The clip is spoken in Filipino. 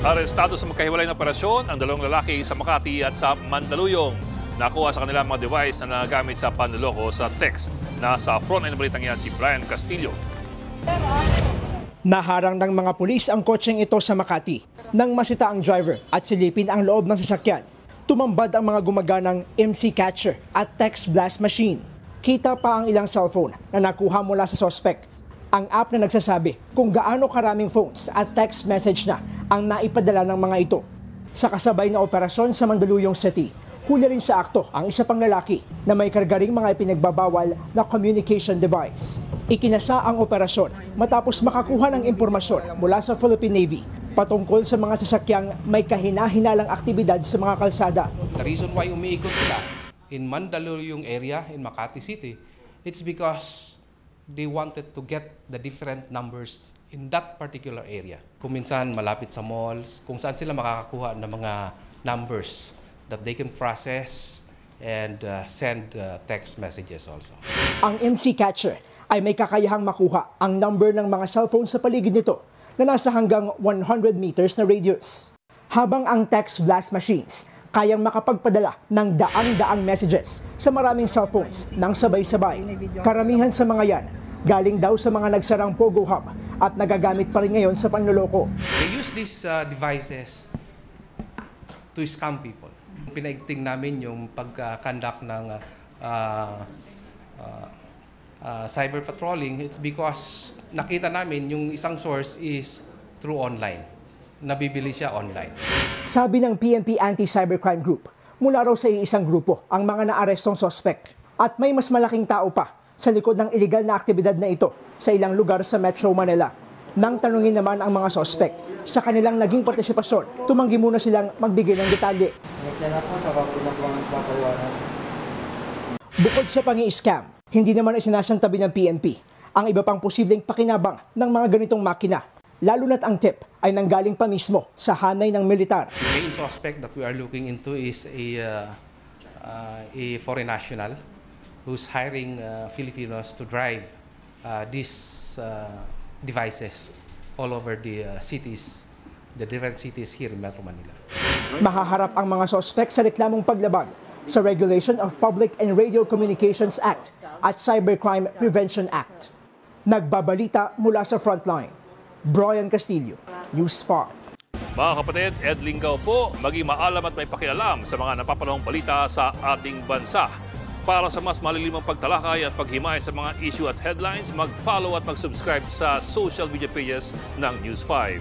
Arestado sa magkahiwalay na operasyon ang dalawang lalaki sa Makati at sa Mandaluyong. Nakuha sa kanila mga device na nagamit sa panloloko sa text. Nasa frontline ng balitang yan si Brian Castillo. Naharang ng mga pulis ang kotseng ito sa Makati nang masita ang driver at silipin ang loob ng sasakyan. Tumambad ang mga gumaganang MC catcher at text blast machine. Kita pa ang ilang cellphone na nakuha mula sa suspect. Ang app na nagsasabi kung gaano karaming phones at text message na ang naipadala ng mga ito. Sa kasabay na operasyon sa Mandaluyong City, huli rin sa akto ang isa pang lalaki na may kargaring mga ipinagbabawal na communication device. Ikinasa ang operasyon matapos makakuha ng impormasyon mula sa Philippine Navy patungkol sa mga sasakyang may kahina-hinalang aktibidad sa mga kalsada. The reason why umiikot sila in Mandaluyong area in Makati City, it's because they wanted to get the different numbers in that particular area. Kung minsan malapit sa malls, kung saan sila makakakuha ng mga numbers that they can process and send text messages also. Ang MC Catcher ay may kakayahang makuha ang number ng mga cellphone sa paligid nito na nasa hanggang 100 meters na radius. Habang ang text blast machines kayang makapagpadala ng daang-daang messages sa maraming cellphones ng sabay-sabay. Karamihan sa mga yan galing daw sa mga nagsarang Pogo Hub at nagagamit pa rin ngayon sa panloloko. They use these devices to scam people. Pinaigting namin yung pag-conduct ng cyber patrolling. It's because nakita namin yung isang source is through online. Nabibili siya online. Sabi ng PNP Anti-Cybercrime Group, mula raw sa iisang grupo ang mga naarestong sospek at may mas malaking tao pa sa likod ng iligal na aktibidad na ito sa ilang lugar sa Metro Manila. Nang tanungin naman ang mga sospek sa kanilang naging partisipasyon, tumanggi muna silang magbigay ng detalye. Bukod sa pangi-scam, hindi naman isinasantabi ng PNP ang iba pang posibleng pakinabang ng mga ganitong makina, lalo na't ang tip ay nanggaling pa mismo sa hanay ng militar. The main suspect that we are looking into is a foreign national who's hiring Filipinos to drive these devices all over the cities, the different cities here in Metro Manila. Mahaharap ang mga sospek sa reklamong paglabag sa Regulation of Public and Radio Communications Act at Cybercrime Prevention Act. Nagbabalita mula sa Frontline, Brian Castillo, News 5. Mga kapatid, Ed Lingaw po, maging maalam at may pakialam sa mga napapanahong balita sa ating bansa. Para sa mas malilimang pagtalakay at paghimay sa mga issue at headlines, mag-follow at mag-subscribe sa social media pages ng News 5.